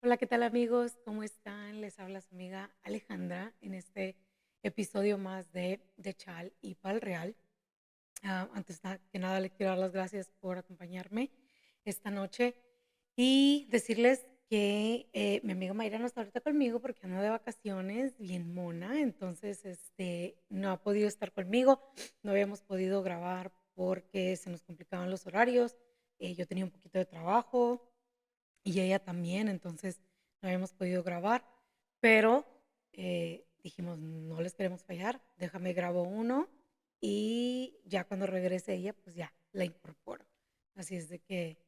Hola, ¿qué tal amigos? ¿Cómo están? Les habla su amiga Alejandra en este episodio más de Chal y Pal Real. Que nada, le quiero dar las gracias por acompañarme esta noche y decirles que mi amiga Mayra no está ahorita conmigo porque anda de vacaciones, bien mona, entonces no ha podido estar conmigo, no habíamos podido grabar porque se nos complicaban los horarios, yo tenía un poquito de trabajo y ella también, entonces no habíamos podido grabar, pero dijimos, no les queremos fallar, déjame grabo uno y ya cuando regrese ella, pues ya la incorporo. Así es de que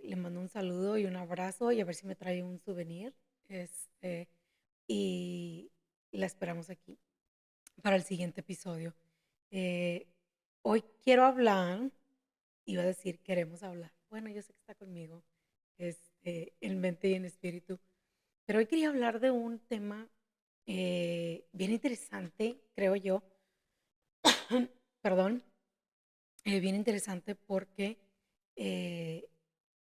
le mando un saludo y un abrazo y a ver si me trae un souvenir. Este, y la esperamos aquí para el siguiente episodio. Eh, Hoy quiero hablar, iba a decir queremos hablar. Bueno, yo sé que está conmigo, en mente y en espíritu, pero hoy quería hablar de un tema bien interesante, creo yo, perdón, bien interesante porque eh,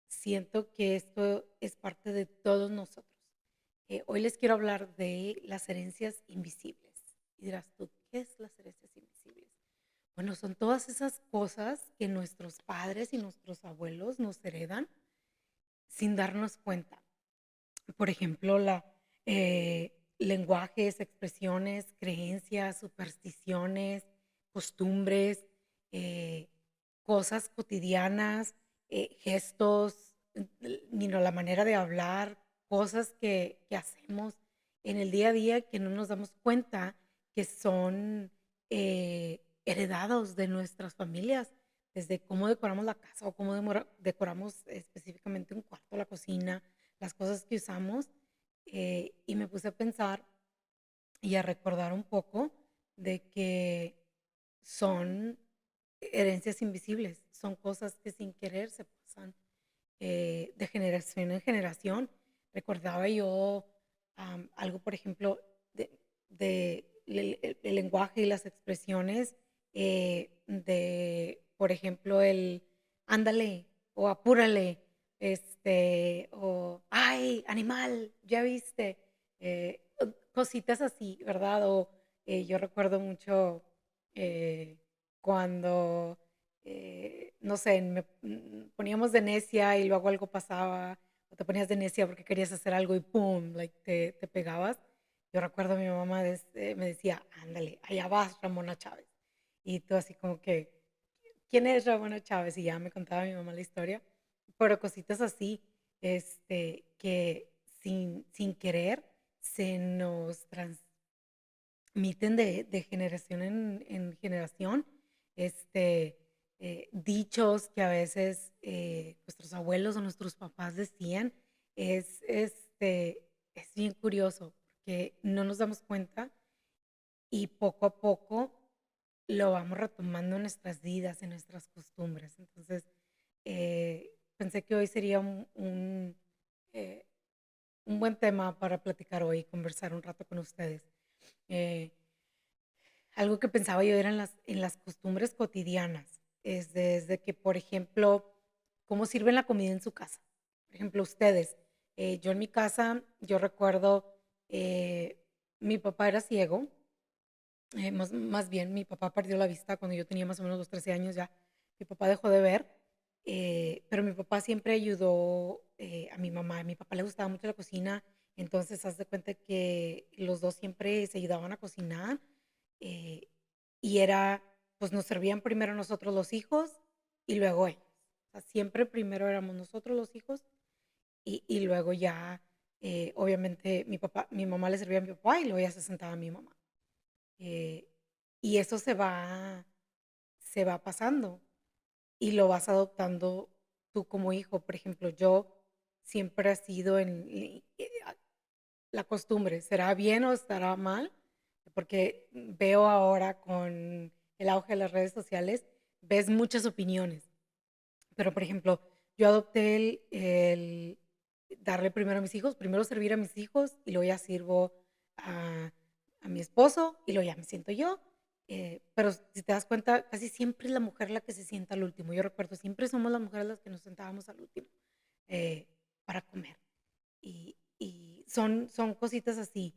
siento que esto es parte de todos nosotros. Hoy les quiero hablar de las herencias invisibles. Y dirás tú, ¿qué es las herencias invisibles? Bueno, son todas esas cosas que nuestros padres y nuestros abuelos nos heredan sin darnos cuenta. Por ejemplo, lenguajes, expresiones, creencias, supersticiones, costumbres, eh, cosas cotidianas, gestos, la manera de hablar, cosas que hacemos en el día a día que no nos damos cuenta que son heredados de nuestras familias, desde cómo decoramos la casa o cómo decoramos específicamente un cuarto, la cocina, las cosas que usamos, y me puse a pensar y a recordar un poco de que son herencias invisibles, son cosas que sin querer se pasan de generación en generación. Recordaba yo algo, por ejemplo, el lenguaje y las expresiones por ejemplo, el ándale o apúrale, o ay, animal, ya viste, cositas así, ¿verdad? O yo recuerdo mucho eh, cuando no sé, poníamos de necia y luego algo pasaba, o te ponías de necia porque querías hacer algo y pum, like te pegabas. Yo recuerdo a mi mamá me decía, ándale, allá vas, Ramona Chávez. Y tú así como que, ¿quién es Ramona Chávez? Y ya me contaba mi mamá la historia. Pero cositas así, que sin querer se nos transmiten de generación en generación, este, dichos que a veces nuestros abuelos o nuestros papás decían, es bien curioso porque no nos damos cuenta y poco a poco lo vamos retomando en nuestras vidas, en nuestras costumbres. Entonces, pensé que hoy sería eh, un buen tema para platicar hoy y conversar un rato con ustedes. Eh, Algo que pensaba yo era en las costumbres cotidianas, es desde que, por ejemplo, cómo sirven la comida en su casa. Por ejemplo, ustedes, yo en mi casa, yo recuerdo, mi papá era ciego, más bien mi papá perdió la vista cuando yo tenía más o menos los 13 años ya, mi papá dejó de ver, pero mi papá siempre ayudó a mi mamá, a mi papá le gustaba mucho la cocina, entonces haz de cuenta que los dos siempre se ayudaban a cocinar eh, y era, pues nos servían primero nosotros los hijos y luego ellos. O sea, siempre primero éramos nosotros los hijos y luego ya, obviamente, mi mamá le servía a mi papá y luego ya se sentaba a mi mamá. Eh, y eso se va pasando y lo vas adoptando tú como hijo. Por ejemplo, yo siempre ha sido la costumbre, ¿será bien o estará mal? Porque veo ahora con el auge de las redes sociales, ves muchas opiniones. Pero, por ejemplo, yo adopté el darle primero a mis hijos, primero servir a mis hijos y luego ya sirvo a, a mi esposo y luego ya me siento yo. Pero si te das cuenta, casi siempre es la mujer la que se sienta al último. Yo recuerdo, siempre somos las mujeres las que nos sentábamos al último eh, para comer. son cositas así.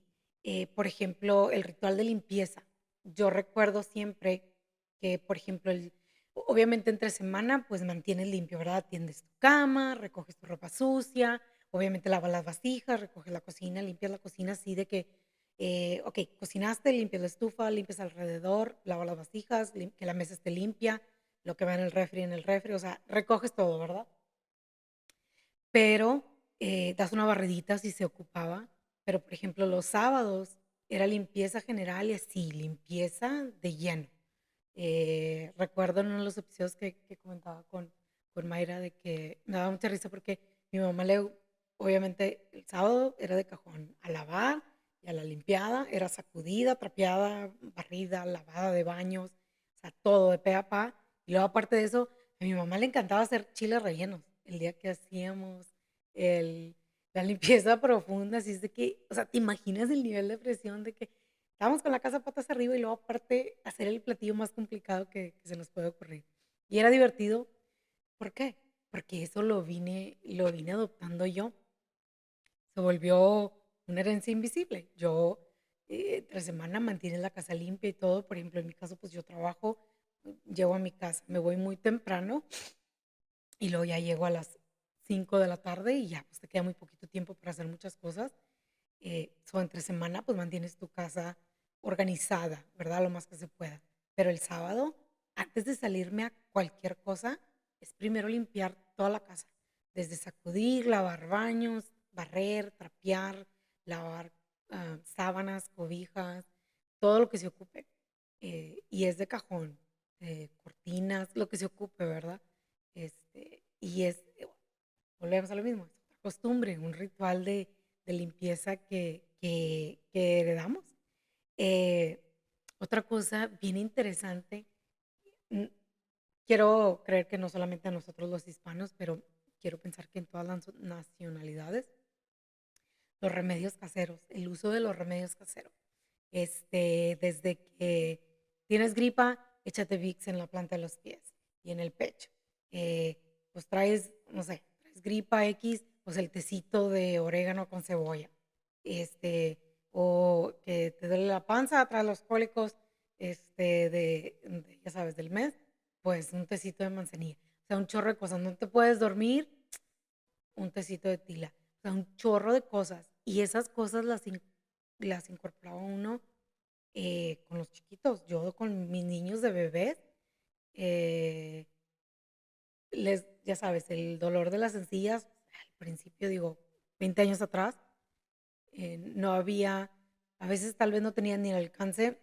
Por ejemplo, el ritual de limpieza. Yo recuerdo siempre que, por ejemplo, obviamente entre semana, pues mantienes limpio, ¿verdad? Atiendes tu cama, recoges tu ropa sucia, obviamente lavas las vasijas, recoges la cocina, limpias la cocina así de que, ok, cocinaste, limpias la estufa, limpias alrededor, lavas las vasijas, que la mesa esté limpia, lo que va en el refri, o sea, recoges todo, ¿verdad? Pero das una barridita si se ocupaba. Pero, por ejemplo, los sábados era limpieza general y así, limpieza de lleno. Recuerdo en uno de los episodios que comentaba con Mayra de que me daba mucha risa porque mi mamá obviamente el sábado era de cajón a lavar y a la limpiada, era sacudida, trapeada, barrida, lavada de baños, o sea, todo de pe a pa. Y luego aparte de eso, a mi mamá le encantaba hacer chiles rellenos. El día que hacíamos el, la limpieza profunda, así es de que, o sea, ¿te imaginas el nivel de presión de que estábamos con la casa patas arriba y luego aparte hacer el platillo más complicado que se nos puede ocurrir? Y era divertido. ¿Por qué? Porque eso lo vine adoptando yo. Se volvió una herencia invisible. Yo, entre semana, mantienes la casa limpia y todo. Por ejemplo, en mi caso, pues yo trabajo, llego a mi casa, me voy muy temprano y luego ya llego a las 5 de la tarde y ya, pues te queda muy poquito tiempo para hacer muchas cosas. Entre semana, pues mantienes tu casa organizada, ¿verdad? Lo más que se pueda. Pero el sábado, antes de salirme a cualquier cosa, es primero limpiar toda la casa. Desde sacudir, lavar baños, barrer, trapear, lavar sábanas, cobijas, todo lo que se ocupe. Y es de cajón, cortinas, lo que se ocupe, ¿verdad? Y volvemos a lo mismo, es otra costumbre, un ritual de limpieza que heredamos. Eh, Otra cosa bien interesante, mm, quiero creer que no solamente a nosotros los hispanos, pero quiero pensar que en todas las nacionalidades, los remedios caseros, el uso de los remedios caseros. Desde que tienes gripa, échate Vicks en la planta de los pies y en el pecho. Pues traes, no sé, traes gripa X, pues el tecito de orégano con cebolla. O que te duele la panza, traes los cólicos, ya sabes, del mes, pues un tecito de manzanilla. O sea, un chorro de cosas. No te puedes dormir, un tecito de tila. O sea, un chorro de cosas. Y esas cosas las incorporaba uno con los chiquitos. Yo con mis niños de bebés, eh, ya sabes, el dolor de las encías, al principio digo, 20 años atrás, no había, a veces tal vez no tenían ni el alcance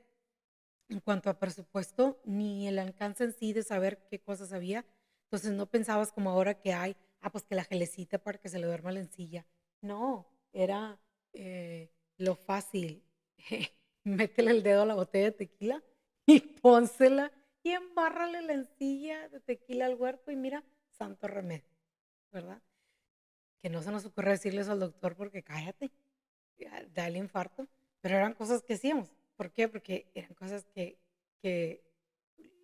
en cuanto a presupuesto, ni el alcance en sí de saber qué cosas había. Entonces no pensabas como ahora que hay, pues que la gelecita para que se le duerma la encilla. No, era lo fácil. Métele el dedo a la botella de tequila y pónsela y embárrale la encilla de tequila al huerco y mira, santo remedio, ¿verdad? Que no se nos ocurre decirles al doctor porque cállate, da el infarto, pero eran cosas que hacíamos. ¿Por qué? Porque eran cosas que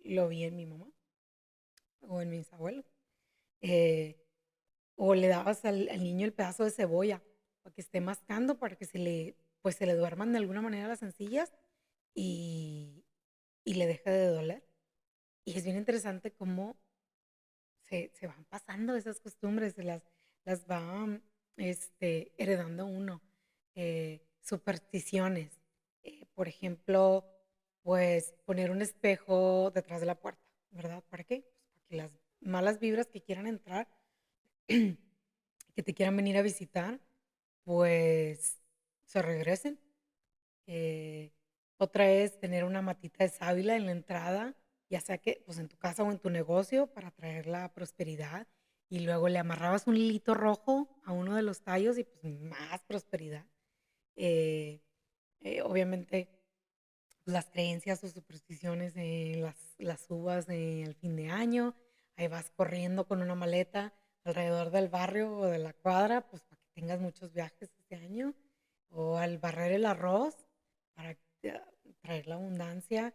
lo vi en mi mamá o en mis abuelos. Eh, o le dabas al niño el pedazo de cebolla para que esté mascando, para que pues se le duerman de alguna manera las encías y, y le deje de doler. Y es bien interesante cómo se van pasando esas costumbres, las va heredando uno. Supersticiones. Por ejemplo, pues poner un espejo detrás de la puerta, ¿verdad? ¿Para qué? Pues para que las malas vibras que quieran entrar, que te quieran venir a visitar, pues se regresen. Eh, Otra es tener una matita de sábila en la entrada, ya sea que pues en tu casa o en tu negocio para traer la prosperidad. Y luego le amarrabas un hilito rojo a uno de los tallos y pues más prosperidad. Eh, Obviamente las creencias o supersticiones de las uvas al fin de año. Ahí vas corriendo con una maleta alrededor del barrio o de la cuadra, pues para que tengas muchos viajes este año. O al barrer el arroz para traer la abundancia.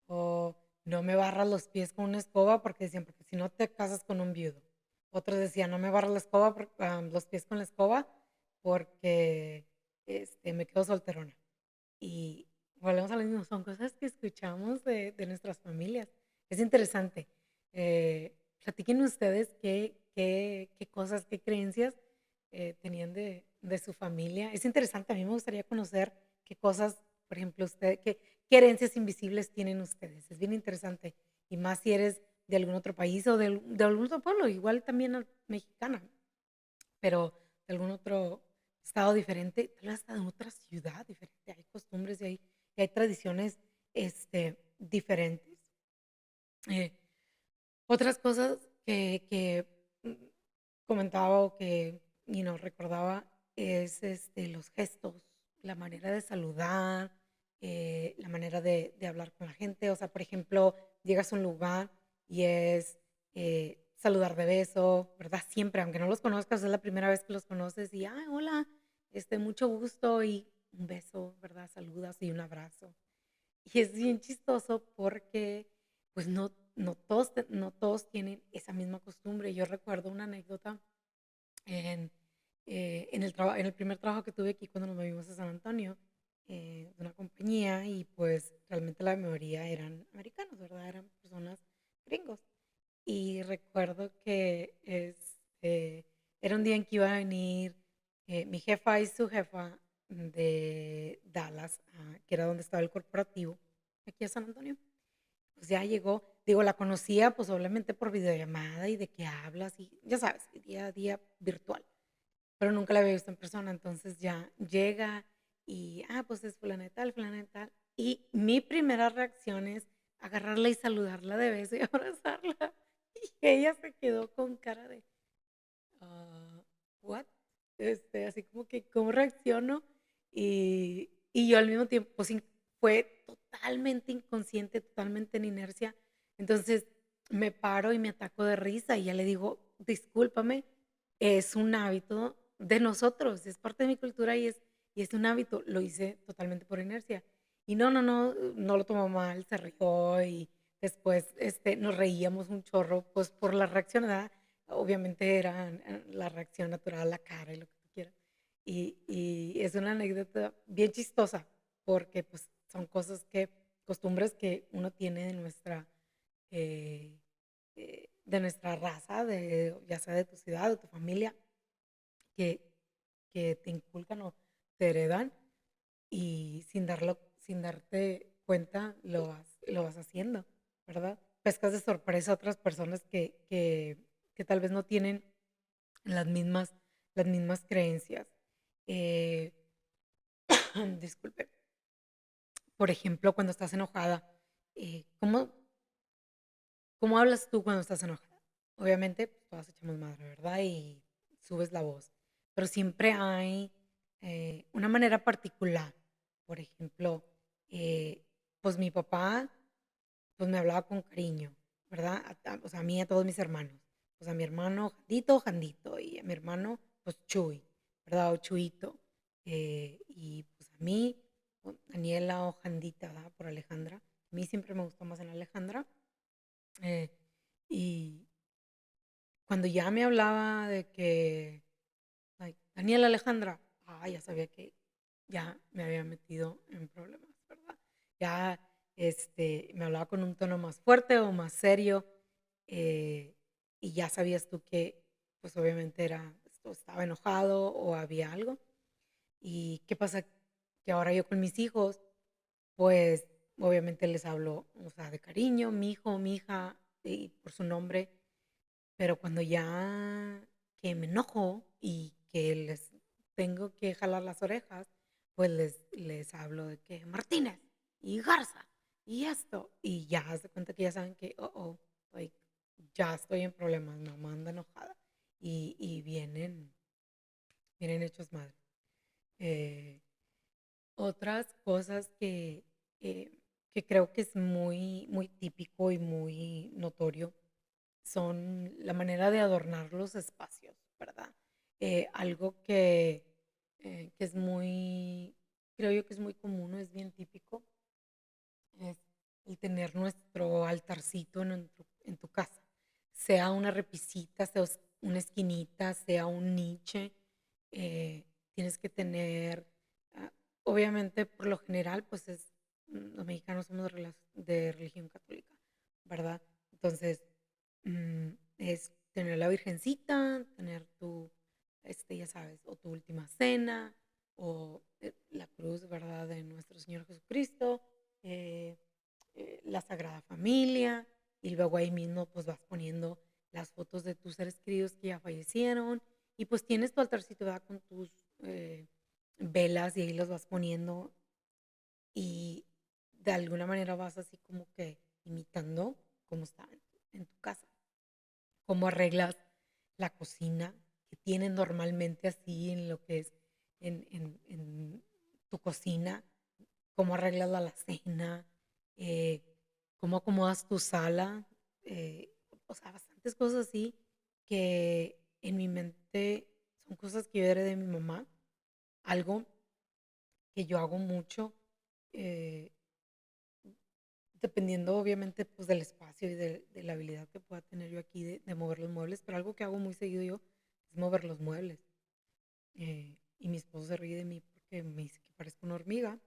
O no me barras los pies con una escoba porque decían, porque si no te casas con un viudo. Otros decían, no me barras la escoba, los pies con la escoba porque me quedo solterona. Y volvemos a lo mismo, son cosas que escuchamos de nuestras familias. Es interesante. Platiquen ustedes qué cosas, qué creencias tenían de su familia. Es interesante, a mí me gustaría conocer qué cosas, por ejemplo, qué herencias invisibles tienen ustedes. Es bien interesante. Y más si eres de algún otro país o de algún otro pueblo, igual también mexicana, pero de algún otro estado diferente, tal vez hasta de otra ciudad diferente. Hay costumbres y hay tradiciones diferentes. Eh, Otras cosas que comentaba o que recordaba es los gestos, la manera de saludar, la manera de hablar con la gente. O sea, por ejemplo, llegas a un lugar y es saludar de beso, ¿verdad? Siempre, aunque no los conozcas, es la primera vez que los conoces y, ah, hola, mucho gusto y un beso, ¿verdad? Saludas y un abrazo. Y es bien chistoso porque pues no todos tienen esa misma costumbre. Yo recuerdo una anécdota en, en el primer trabajo que tuve aquí cuando nos movimos a San Antonio, de una compañía, y pues realmente la mayoría eran americanos, ¿verdad? Eran personas gringos. Y recuerdo que era un día en que iba a venir mi jefa y su jefa de Dallas, que era donde estaba el corporativo, aquí a San Antonio. Pues ya llegó, digo, la conocía pues obviamente por videollamada y de qué hablas y ya sabes, día a día virtual, pero nunca la había visto en persona, entonces ya llega y, pues es fulana de tal, fulana de tal. Y mi primera reacción es agarrarla y saludarla de beso y abrazarla. Y ella se quedó con cara de, ah, ¿what? Así como que, ¿cómo reacciono? Y yo al mismo tiempo, pues fue totalmente inconsciente, totalmente en inercia. Entonces me paro y me ataco de risa y ya le digo, discúlpame, es un hábito de nosotros, es parte de mi cultura y es un hábito. Lo hice totalmente por inercia. Y no lo tomó mal, se rió y después nos reíamos un chorro, pues por la reacción, ¿verdad? Obviamente era la reacción natural, la cara y lo que tú quieras. Y es una anécdota bien chistosa, porque pues son costumbres que uno tiene eh, de nuestra raza, ya sea de tu ciudad, de tu familia, que, que te inculcan o te heredan y sin darte cuenta lo vas haciendo, ¿verdad? Pescas de sorpresa a otras personas que tal vez no tienen las mismas, las mismas creencias. Eh, disculpe. Por ejemplo, cuando estás enojada, ¿cómo, cómo hablas tú cuando estás enojada? Obviamente, pues, todas echamos madre, ¿verdad? Y subes la voz. Pero siempre hay una manera particular. Por ejemplo, eh, pues mi papá pues me hablaba con cariño, ¿verdad? O sea, a mí y a todos mis hermanos. Pues a mi hermano Jandito, Jandito, y a mi hermano, pues Chuy, ¿verdad? O Chuito. Y pues a mí, Daniela o Jandita, ¿verdad? Por Alejandra. A mí siempre me gustó más en Alejandra. Eh, y cuando ya me hablaba de que, like, Daniela Alejandra, ya sabía que ya me había metido en problemas, ¿verdad? Ya me hablaba con un tono más fuerte o más serio, eh, y ya sabías tú que, pues obviamente estaba enojado o había algo. ¿Y qué pasa? Que ahora yo con mis hijos, pues obviamente les hablo, o sea, de cariño, mi hijo, mi hija, y por su nombre, pero cuando ya que me enojo y que les tengo que jalar las orejas, pues les hablo de que Martínez y Garza y esto. Y ya haz de cuenta que ya saben que, like, ya estoy en problemas, mamá anda enojada. Y vienen hechos madre. Eh, Otras cosas eh, que creo que es muy típico y muy notorio son la manera de adornar los espacios, ¿verdad? Algo que es creo yo que es muy común, o es bien típico, es el tener nuestro altarcito en tu casa, sea una repisita, sea una esquinita, sea un niche, tienes que tener obviamente, por lo general, pues los mexicanos somos de religión católica, ¿verdad? Entonces, es tener la virgencita, tener tu, ya sabes, o tu última cena, o la cruz, ¿verdad? De nuestro Señor Jesucristo, eh, la Sagrada Familia, y luego ahí mismo pues vas poniendo las fotos de tus seres queridos que ya fallecieron, y pues tienes tu altarcito, ¿verdad? Con tus velas y ahí los vas poniendo y de alguna manera vas así como que imitando cómo está en tu casa, cómo arreglas la cocina que tienen normalmente así en lo que es en tu cocina, cómo arreglas la alacena, eh, cómo acomodas tu sala, o sea, bastantes cosas así que en mi mente son cosas que yo heredé de mi mamá, algo que yo hago mucho, eh, dependiendo obviamente pues del espacio y de la habilidad que pueda tener yo aquí de mover los muebles, pero algo que hago muy seguido yo es mover los muebles. Y mi esposo se ríe de mí porque me dice que parezco una hormiga,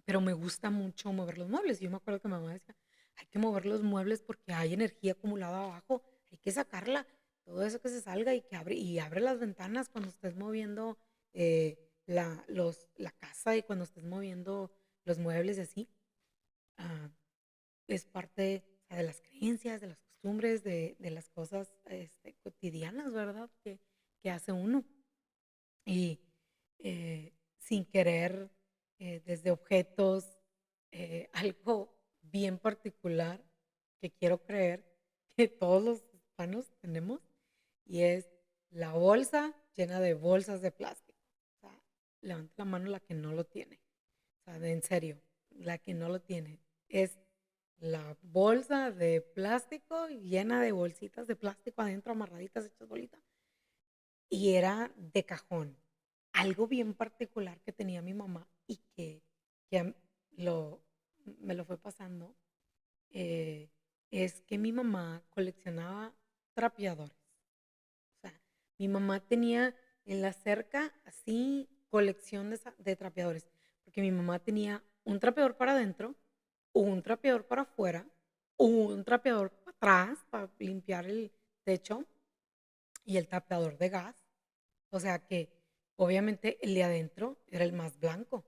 pero me gusta mucho mover los muebles. Yo me acuerdo que mi mamá decía, hay que mover los muebles porque hay energía acumulada abajo, hay que sacarla, todo eso que se salga y abre las ventanas cuando estés moviendo la casa y cuando estés moviendo los muebles y así. Ah, es parte, o sea, de las creencias, de las costumbres, de las cosas cotidianas, ¿verdad? Que hace uno. Y sin querer, desde objetos, algo bien particular que quiero creer que todos los hispanos tenemos, y es la bolsa llena de bolsas de plástico. O sea, levanta la mano la que no lo tiene. O sea, en serio, la que no lo tiene. Es la bolsa de plástico llena de bolsitas de plástico adentro, amarraditas, hechas bolitas. Y era de cajón. Algo bien particular que tenía mi mamá y que lo, me lo fue pasando, eh, es que mi mamá coleccionaba trapeadores. O sea, mi mamá tenía en la cerca así colección de trapeadores, porque mi mamá tenía un trapeador para adentro, un trapeador para afuera, un trapeador para atrás para limpiar el techo y el trapeador de gas. O sea que obviamente el de adentro era el más blanco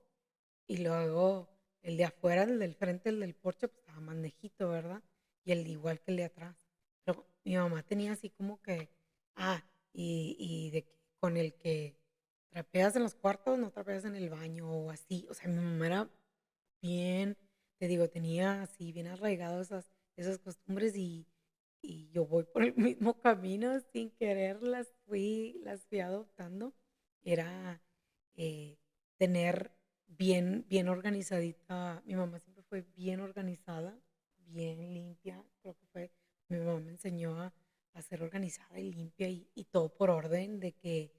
y luego el de afuera, el del frente, el del porche, pues estaba más nejito, ¿verdad? Y el de igual que el de atrás. Pero mi mamá tenía así como que, y de que con el que trapeas en los cuartos, no trapeas en el baño o así. O sea, mi mamá era bien, te digo, tenía así bien arraigado esas costumbres y yo voy por el mismo camino sin querer, las fui adoptando. Era tener bien organizadita. Mi mamá siempre fue bien organizada, bien limpia. Creo que mi mamá me enseñó a ser organizada y limpia y todo por orden de que,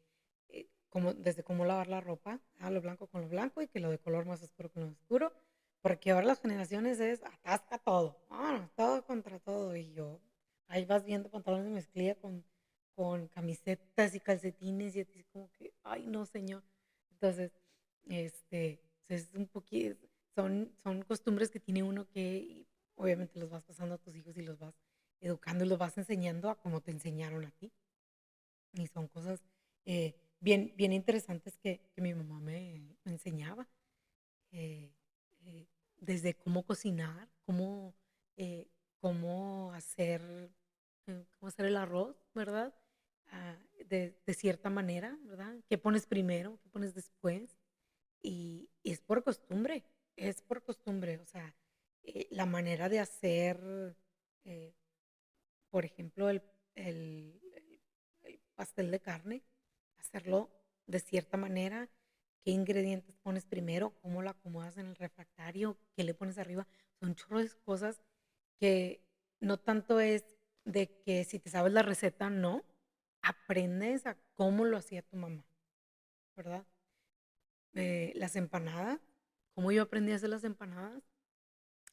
desde cómo lavar la ropa, lo blanco con lo blanco y que lo de color más oscuro con lo oscuro, porque ahora las generaciones es atasca todo, vámonos, todo contra todo. Y yo, ahí vas viendo pantalones de mezclilla con camisetas y calcetines y así como que, ay, no, señor. Entonces, es un poquito, son costumbres que tiene uno que y obviamente los vas pasando a tus hijos y los vas educando y los vas enseñando a como te enseñaron a ti. Y son cosas bien interesantes que mi mamá me enseñaba. eh, Desde cómo cocinar, eh, cómo hacer el arroz, ¿verdad? De cierta manera, ¿verdad? ¿Qué pones primero? ¿Qué pones después? Y es por costumbre, o sea, la manera de hacer, eh, por ejemplo, el pastel de carne, hacerlo de cierta manera, qué ingredientes pones primero, cómo lo acomodas en el refractario, qué le pones arriba, son chorros de cosas que no tanto es de que si te sabes la receta, no, aprendes a cómo lo hacía tu mamá, ¿verdad? Las empanadas, cómo yo aprendí a hacer las empanadas,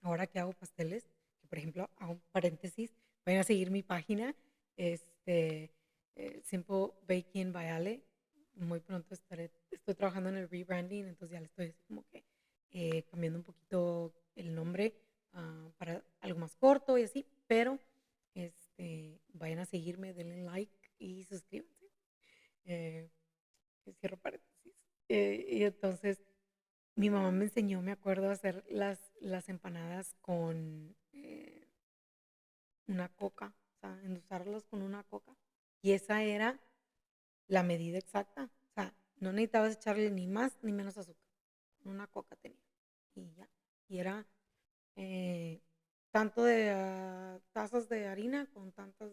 ahora que hago pasteles, que por ejemplo, hago un paréntesis, vayan a seguir mi página, Simple Baking by Ale. Muy pronto estoy trabajando en el rebranding, entonces ya le estoy así como que cambiando un poquito el nombre para algo más corto y así, pero vayan a seguirme, denle like y suscríbanse. Eh, Cierro paréntesis. Y entonces mi mamá me enseñó, me acuerdo, a hacer las empanadas con una coca, o sea, endulzarlas con una coca. Y esa era la medida exacta. O sea, no necesitabas echarle ni más ni menos azúcar. Una coca tenía. Y ya. Y era eh, tanto de tazas de harina con tanta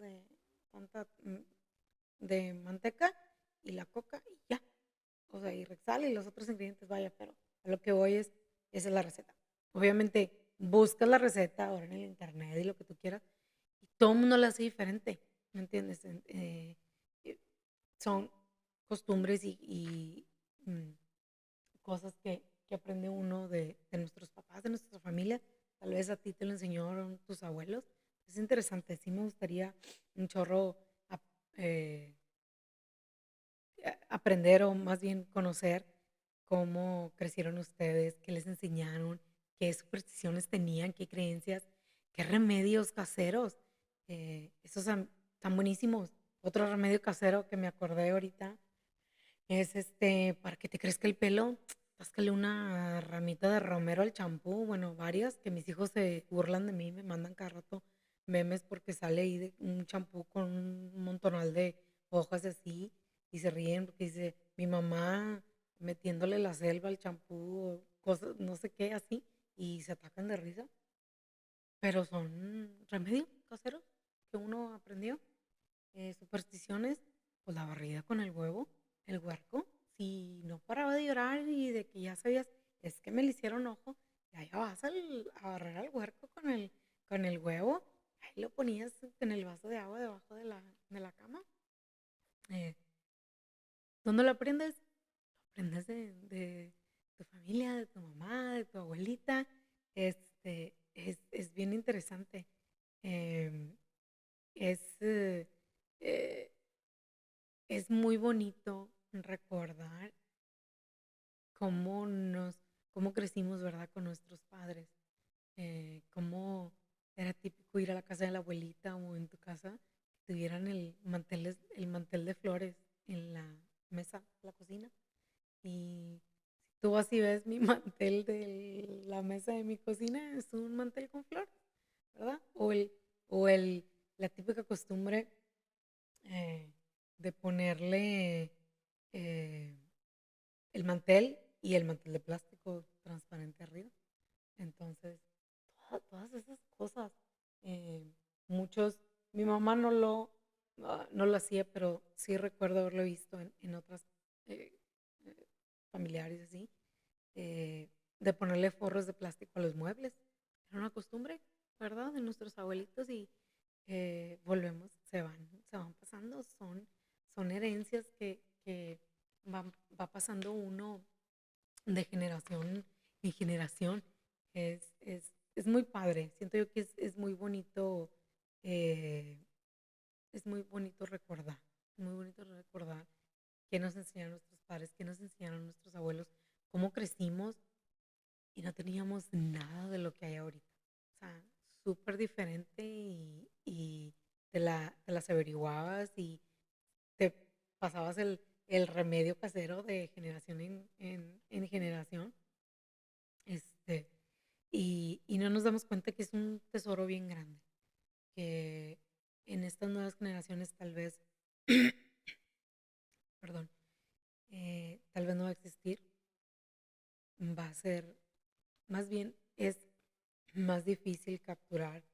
de manteca y la coca y ya. O sea, y Rexal y los otros ingredientes, vaya, pero a lo que voy esa es la receta. Obviamente, buscas la receta ahora en el internet y lo que tú quieras, y todo el mundo la hace diferente, ¿me entiendes? Eh, Son costumbres y cosas que aprende uno de nuestros papás, de nuestra familia. Tal vez a ti te lo enseñaron tus abuelos. Es interesante, sí me gustaría un chorro ap- eh, aprender o más bien conocer cómo crecieron ustedes, qué les enseñaron, qué supersticiones tenían, qué creencias, qué remedios caseros. Esos están buenísimos. Otro remedio casero que me acordé ahorita es para que te crezca el pelo, táscale una ramita de romero al champú, bueno, varias, que mis hijos se burlan de mí, me mandan cada rato memes porque sale ahí de un champú con un montonal de hojas así y se ríen porque dice mi mamá metiéndole la selva al champú o cosas, no sé qué así, y se atacan de risa, pero son remedios caseros que uno aprendió. Supersticiones, pues la barrida con el huevo, el huerco, si no paraba de llorar y de que ya sabías, es que me le hicieron ojo, ya vas a barrer al huerco con el huevo, ahí lo ponías en el vaso de agua debajo de la cama. Eh, ¿Dónde lo aprendes? Lo aprendes de tu familia, de tu mamá, de tu abuelita. Es bien interesante. Em, es, eh, es muy bonito recordar cómo cómo crecimos, ¿verdad? Con nuestros padres. Cómo era típico ir a la casa de la abuelita o en tu casa, que tuvieran el mantel de flores en la mesa, la cocina. Y si tú así ves mi mantel de la mesa de mi cocina, es un mantel con flores, ¿verdad? O la típica costumbre eh, de ponerle eh, el mantel y el mantel de plástico transparente arriba. Entonces, todas esas cosas, eh, muchos, mi mamá no lo hacía, pero sí recuerdo haberlo visto en otras eh, eh, familiares así, de ponerle forros de plástico a los muebles. Era una costumbre, ¿verdad? De nuestros abuelitos y volvemos, se van pasando, son herencias que va pasando uno de generación en generación. Es muy padre, siento yo que eh, es muy bonito recordar, muy bonito recordar qué nos enseñaron nuestros padres, qué nos enseñaron nuestros abuelos, cómo crecimos y no teníamos nada de lo que hay ahorita. O sea, súper diferente y te las averiguabas y te pasabas el remedio casero de generación en generación. Este, y no nos damos cuenta que es un tesoro bien grande, que en estas nuevas generaciones tal vez, perdón, tal vez no va a existir, va a ser, más bien es más difícil capturar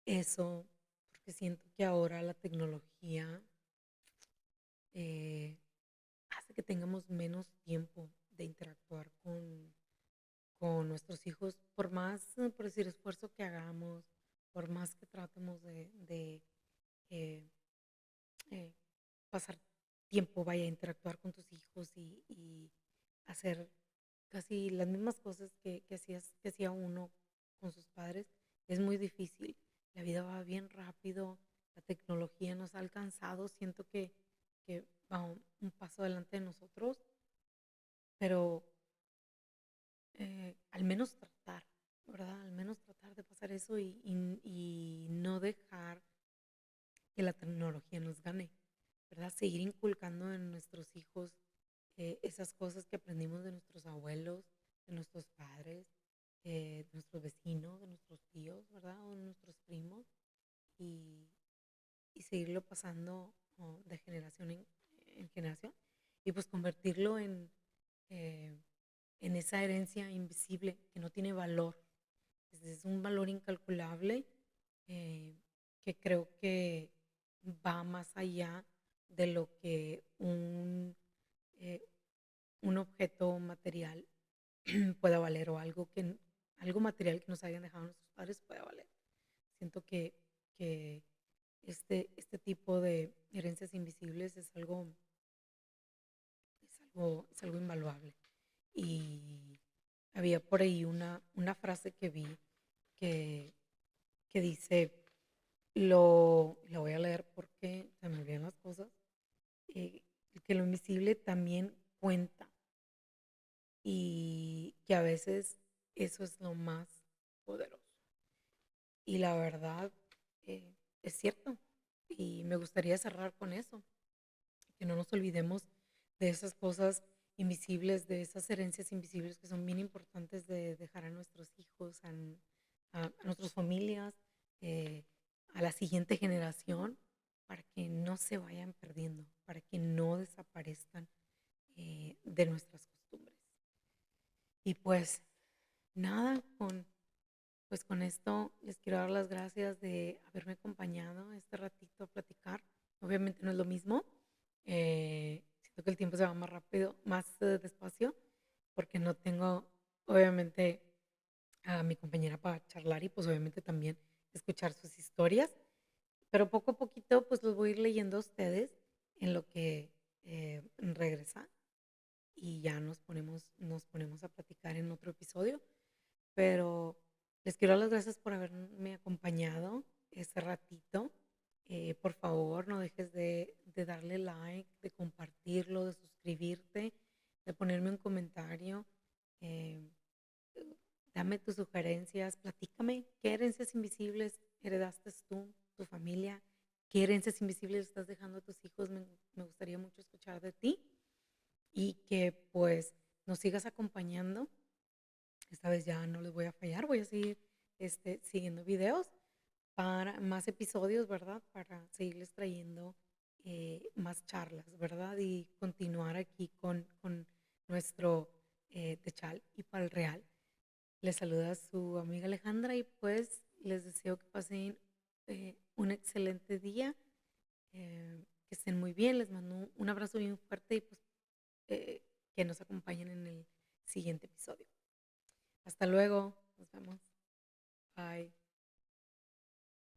eso, porque siento que ahora la tecnología eh, hace que tengamos menos tiempo de interactuar con nuestros hijos, por más, por decir, esfuerzo que hagamos, por más que tratemos de eh, eh, pasar tiempo, vaya a interactuar con tus hijos y hacer casi las mismas cosas que hacía uno con sus padres, es muy difícil. La vida va bien rápido, la tecnología nos ha alcanzado, siento que va un paso adelante de nosotros, pero al menos tratar, ¿verdad? Al menos tratar de pasar eso y no dejar que la tecnología nos gane, ¿verdad? Seguir inculcando en nuestros hijos esas cosas que aprendimos de nuestros abuelos, de nuestros padres, de nuestros vecinos, de nuestros tíos, ¿verdad? O de nuestros primos y, y seguirlo pasando de generación en generación y pues convertirlo eh, en esa herencia invisible que no tiene valor. Es un valor incalculable eh, que creo que va más allá de lo que eh, un objeto material pueda valer o algo material que nos hayan dejado nuestros padres pueda valer. Siento que este tipo de herencias invisibles es algo invaluable. Y había por ahí una frase que vi que, que dice, lo voy a leer porque se me olvidan las cosas, eh, que lo invisible también cuenta y que a veces eso es lo más poderoso. Y la verdad es cierto. Y me gustaría cerrar con eso, que no nos olvidemos de esas cosas invisibles, de esas herencias invisibles que son bien importantes de dejar a nuestros hijos, a nuestras familias, eh, a la siguiente generación, para que no se vayan perdiendo, para que no desaparezcan de nuestras costumbres. Y pues nada, pues con esto les quiero dar las gracias de haberme acompañado este ratito a platicar. Obviamente no es lo mismo. Siento que el tiempo se va más rápido, más despacio, porque no tengo, obviamente, a mi compañera para charlar y pues obviamente también escuchar sus historias. Pero poco a poquito pues los voy a ir leyendo a ustedes en lo que regresa y ya nos ponemos a platicar en otro episodio. Pero les quiero dar las gracias por haberme acompañado este ratito. Por favor, no dejes de darle like, de compartirlo, de suscribirte, de ponerme un comentario. eh, Dame tus sugerencias, platícame qué herencias invisibles heredaste tú, tu familia, qué herencias invisibles estás dejando a tus hijos. Me gustaría mucho escuchar de ti y que pues nos sigas acompañando. Esta vez ya no les voy a fallar, voy a seguir siguiendo videos para más episodios, ¿verdad? Para seguirles trayendo más charlas, ¿verdad? Y continuar aquí con nuestro Techal y Pal Real. Les saluda su amiga Alejandra y pues les deseo que pasen un excelente día, que estén muy bien, les mando un abrazo bien fuerte y pues que nos acompañen en el siguiente episodio. Hasta luego, nos vemos. Bye.